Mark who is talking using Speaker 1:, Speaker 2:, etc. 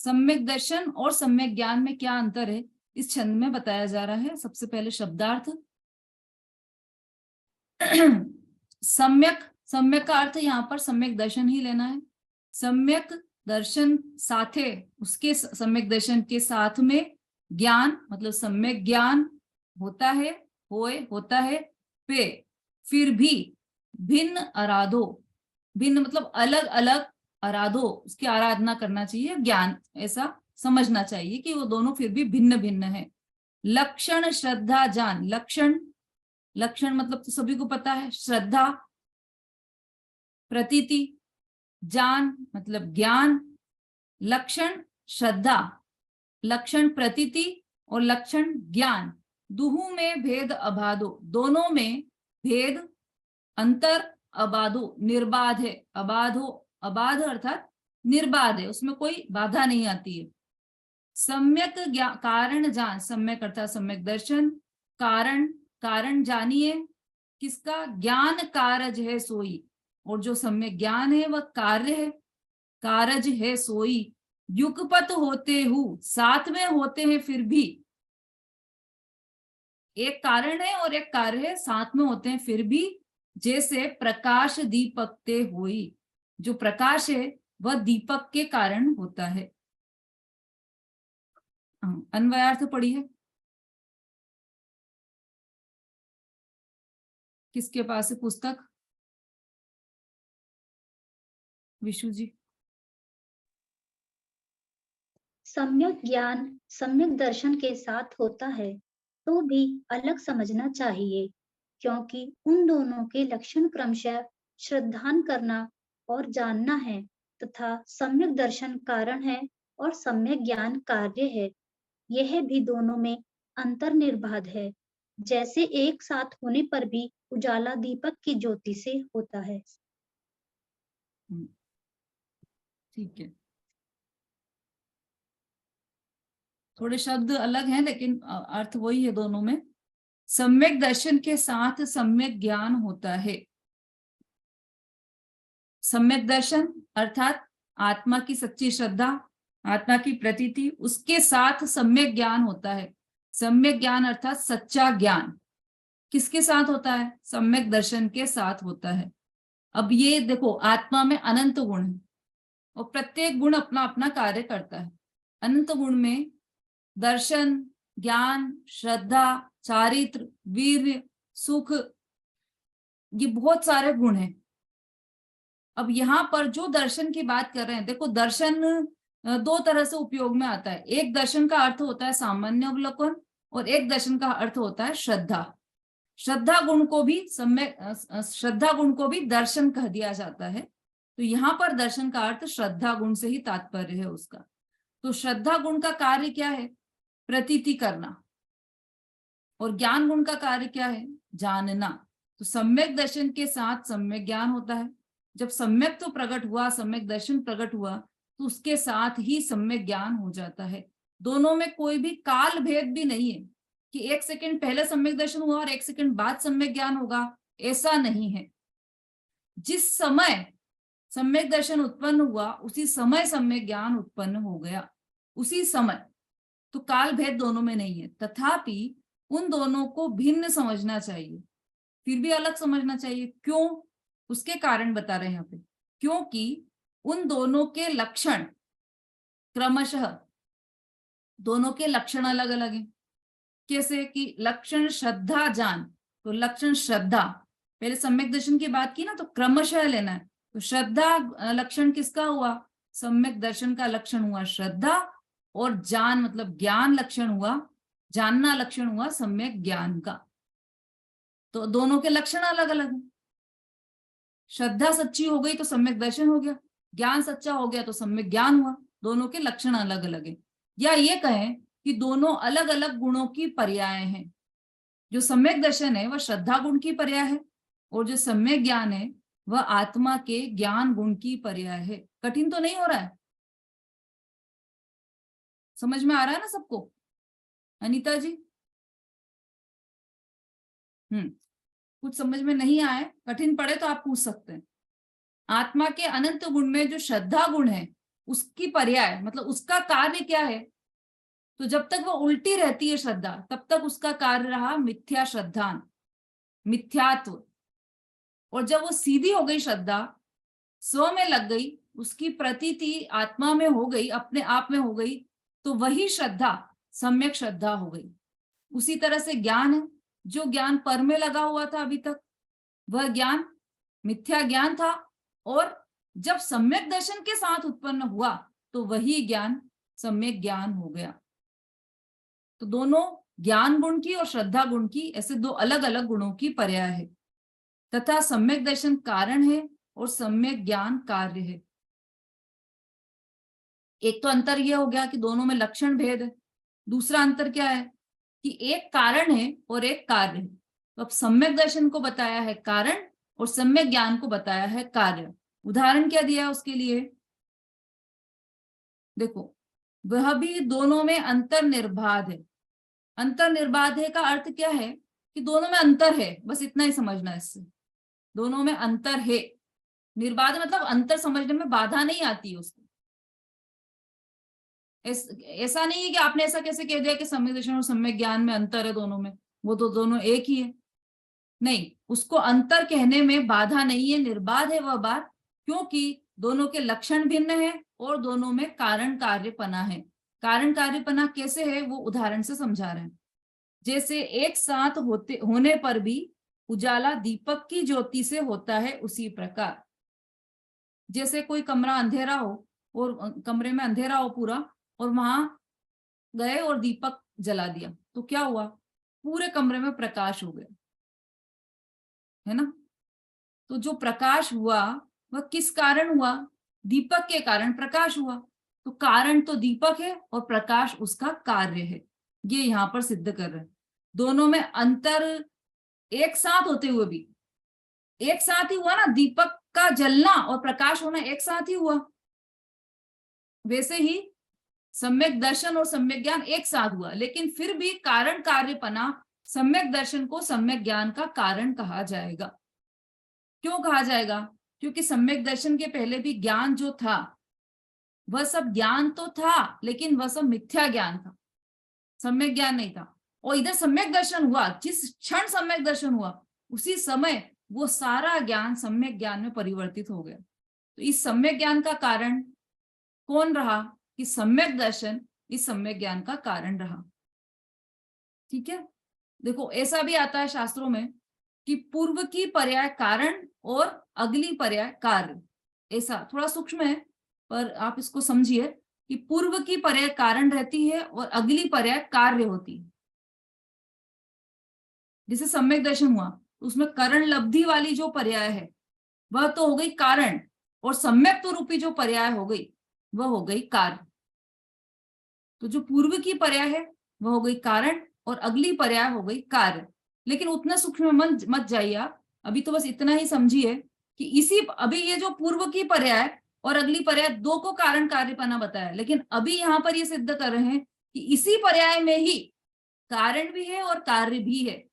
Speaker 1: सम्यक दर्शन और सम्यक ज्ञान में क्या अंतर है इस छंद में बताया जा रहा है। सबसे पहले शब्दार्थ। सम्यक, सम्यक का अर्थ यहाँ पर सम्यक दर्शन ही लेना है। सम्यक दर्शन साथे, उसके सम्यक दर्शन के साथ में ज्ञान, मतलब सम्यक ज्ञान होता है, होता है। पे फिर भी भिन्न आराधो, भिन्न मतलब अलग अलग, आराधो उसकी आराधना करना चाहिए, ज्ञान ऐसा समझना चाहिए कि वो दोनों फिर भी भिन्न भिन्न है। लक्षण श्रद्धा जान, लक्षण, लक्षण मतलब तो सभी को पता है, श्रद्धा, प्रतीति, जान मतलब ज्ञान। लक्षण श्रद्धा, लक्षण प्रतीति और लक्षण ज्ञान, दुहु में भेद अबाधो, दोनों में भेद अंतर अबाधो निर्बाध है। अबाधो, अबाध अर्थात निर्बाध है, उसमें कोई बाधा नहीं आती है। सम्यक कारण जान, सम्यक अर्थात सम्यक दर्शन, कारण, कारण जानिए किसका, ज्ञान कारज है सोई, और जो सम्यक ज्ञान है वह कार्य है, कारज है सोई। युगपत होते हु, साथ में होते हैं फिर भी, एक कारण है और एक कार्य है, साथ में होते हैं फिर भी। जैसे प्रकाश दीपक ते होई, जो प्रकाश है वह दीपक के कारण होता है। अन्वयार्थ पढ़िए, किसके पास है पुस्तक? विशु जी।
Speaker 2: सम्यक ज्ञान सम्यक दर्शन के साथ होता है तो भी अलग समझना चाहिए, क्योंकि उन दोनों के लक्षण क्रमशः श्रद्धान करना और जानना है, तथा सम्यक दर्शन कारण है और सम्यक ज्ञान कार्य है। यह भी दोनों में अंतर्निर्बाध है, जैसे एक साथ होने पर भी उजाला दीपक की ज्योति से होता है।
Speaker 1: ठीक है, थोड़े शब्द अलग हैं लेकिन अर्थ वही है दोनों में। सम्यक दर्शन के साथ सम्यक ज्ञान होता है। सम्यक दर्शन अर्थात आत्मा की सच्ची श्रद्धा, आत्मा की प्रतीति, उसके साथ सम्यक ज्ञान होता है। सम्यक ज्ञान अर्थात सच्चा ज्ञान किसके साथ होता है? सम्यक दर्शन के साथ होता है। अब ये देखो, आत्मा में अनंत गुण है और प्रत्येक गुण अपना अपना कार्य करता है। अनंत गुण में दर्शन, ज्ञान, श्रद्धा, चारित्र, वीर्य, सुख, ये बहुत सारे गुण हैं। अब यहाँ पर जो दर्शन की बात कर रहे हैं, देखो दर्शन दो तरह से उपयोग में आता है। एक दर्शन का अर्थ होता है सामान्य अवलोकन और एक दर्शन का अर्थ होता है श्रद्धा। श्रद्धा गुण को भी श्रद्धा गुण को भी दर्शन कह दिया जाता है। तो यहाँ पर दर्शन का अर्थ श्रद्धा गुण से ही तात्पर्य है उसका। तो श्रद्धा गुण का कार्य क्या है? प्रतीति करना। और ज्ञान गुण का कार्य क्या है? जानना। तो सम्यक दर्शन के साथ सम्यक ज्ञान होता है। जब सम्यक तो प्रकट हुआ, सम्यक दर्शन प्रकट हुआ, तो उसके साथ ही सम्यक ज्ञान हो जाता है। दोनों में कोई भी काल भेद भी नहीं है कि 1 सेकंड पहले सम्यक दर्शन हुआ और 1 सेकंड बाद सम्यक ज्ञान होगा, ऐसा नहीं है। जिस समय सम्यक दर्शन उत्पन्न हुआ उसी समय सम्यक ज्ञान उत्पन्न हो गया, उसी समय। तो काल भेद दोनों में नहीं है, तथापि उन दोनों को भिन्न समझना चाहिए, फिर भी अलग समझना चाहिए। क्यों? उसके कारण बता रहे हैं यहाँ पे। क्योंकि उन दोनों के लक्षण क्रमशः, दोनों के लक्षण अलग अलग हैं। कैसे कि लक्षण श्रद्धा जान, तो लक्षण श्रद्धा, पहले सम्यक दर्शन की बात की ना, तो क्रमशः लेना है। तो श्रद्धा लक्षण किसका हुआ? सम्यक दर्शन का लक्षण हुआ श्रद्धा, और जान मतलब ज्ञान लक्षण हुआ, जानना लक्षण हुआ सम्यक ज्ञान का। तो दोनों के लक्षण अलग अलग हैं। श्रद्धा सच्ची हो गई तो सम्यक दर्शन हो गया, ज्ञान सच्चा हो गया तो सम्यक ज्ञान हुआ। दोनों के लक्षण अलग अलग हैं। या ये कहें कि दोनों अलग अलग गुणों की पर्याय हैं। जो सम्यक दर्शन है वह श्रद्धा गुण की पर्याय है, और जो सम्यक ज्ञान है वह आत्मा के ज्ञान गुण की पर्याय है। कठिन तो नहीं हो रहा है? समझ में आ रहा है ना सबको? अनीता जी? कुछ समझ में नहीं आए, कठिन पड़े तो आप पूछ सकते हैं। आत्मा के अनंत गुण में जो श्रद्धा गुण है उसकी पर्याय मतलब उसका कार्य क्या है? तो जब तक वो उल्टी रहती है श्रद्धा, तब तक उसका कार्य रहा मिथ्या श्रद्धान, मिथ्यात्व। और जब वो सीधी हो गई श्रद्धा, स्व में लग गई, उसकी प्रतीति आत्मा में हो गई, अपने आप में हो गई, तो वही श्रद्धा सम्यक श्रद्धा हो गई। उसी तरह से ज्ञान है, जो ज्ञान पर में लगा हुआ था अभी तक, वह ज्ञान मिथ्या ज्ञान था, और जब सम्यक दर्शन के साथ उत्पन्न हुआ तो वही ज्ञान सम्यक ज्ञान हो गया। तो दोनों ज्ञान गुण की और श्रद्धा गुण की ऐसे दो अलग अलग गुणों की पर्याय है। तथा सम्यक दर्शन कारण है और सम्यक ज्ञान कार्य है। एक तो अंतर यह हो गया कि दोनों में लक्षण भेद है। दूसरा अंतर क्या है कि एक कारण है और एक कार्य है। तो अब सम्यक दर्शन को बताया है कारण और सम्यक ज्ञान को बताया है कार्य। उदाहरण क्या दिया है उसके लिए? देखो, वह भी दोनों में अंतर निर्बाध है। अंतर निर्बाध है का अर्थ क्या है कि दोनों में अंतर है, बस इतना ही समझना है इससे। दोनों में अंतर है, निर्बाध मतलब अंतर समझने में बाधा नहीं आती है उसको। ऐसा नहीं है कि आपने ऐसा कैसे कह दिया कि सम्यक दर्शन और सम्यक ज्ञान में अंतर है दोनों में, वो तो दोनों एक ही है। नहीं, उसको अंतर कहने में बाधा नहीं है, निर्बाध है वह बात, क्योंकि दोनों के लक्षण भिन्न है और दोनों में कारण कार्यपना है। कारण कार्यपना कैसे है वो उदाहरण से समझा रहे हैं। जैसे एक साथ होने पर भी उजाला दीपक की ज्योति से होता है, उसी प्रकार जैसे कोई कमरा अंधेरा हो और कमरे में अंधेरा हो पूरा, और वहां गए और दीपक जला दिया, तो क्या हुआ? पूरे कमरे में प्रकाश हो गया, है ना। तो जो प्रकाश हुआ वह किस कारण हुआ? दीपक के कारण प्रकाश हुआ। तो कारण तो दीपक है और प्रकाश उसका कार्य है, ये यहां पर सिद्ध कर रहे हैं। दोनों में अंतर एक साथ होते हुए भी एक साथ ही हुआ ना, दीपक का जलना और प्रकाश होना एक साथ ही हुआ। वैसे ही सम्यक दर्शन और सम्यक ज्ञान एक साथ हुआ, लेकिन फिर भी कारण कार्यपना सम्यक दर्शन को सम्यक ज्ञान का कारण कहा जाएगा। क्यों कहा जाएगा? क्योंकि सम्यक दर्शन के पहले भी ज्ञान जो था वह सब ज्ञान तो था, लेकिन वह सब मिथ्या ज्ञान था, सम्यक ज्ञान नहीं था। और इधर सम्यक दर्शन हुआ, जिस क्षण सम्यक दर्शन हुआ उसी समय वो सारा ज्ञान सम्यक ज्ञान में परिवर्तित हो गया। तो इस सम्यक ज्ञान का कारण कौन रहा? कि सम्यक दर्शन इस सम्यक ज्ञान का कारण रहा। ठीक है, देखो ऐसा भी आता है शास्त्रों में कि पूर्व की पर्याय कारण और अगली पर्याय कार्य। ऐसा थोड़ा सूक्ष्म है, पर आप इसको समझिए कि पूर्व की पर्याय कारण रहती है और अगली पर्याय कार्य होती है। जैसे सम्यक दर्शन हुआ तो उसमें करण लब्धि वाली जो पर्याय है वह तो हो गई कारण, और सम्यक तो रूपी जो पर्याय हो गई वह हो गई कार्य। तो जो पूर्व की पर्याय है वह हो गई कारण और अगली पर्याय हो गई कार्य। लेकिन उतना सूक्ष्म मत जाइए आप, अभी तो बस इतना ही समझिए कि इसी अभी ये जो पूर्व की पर्याय और अगली पर्याय दो को कारण कार्यपना बताया, लेकिन अभी यहाँ पर ये सिद्ध कर रहे हैं कि इसी पर्याय में ही कारण भी है और कार्य भी है।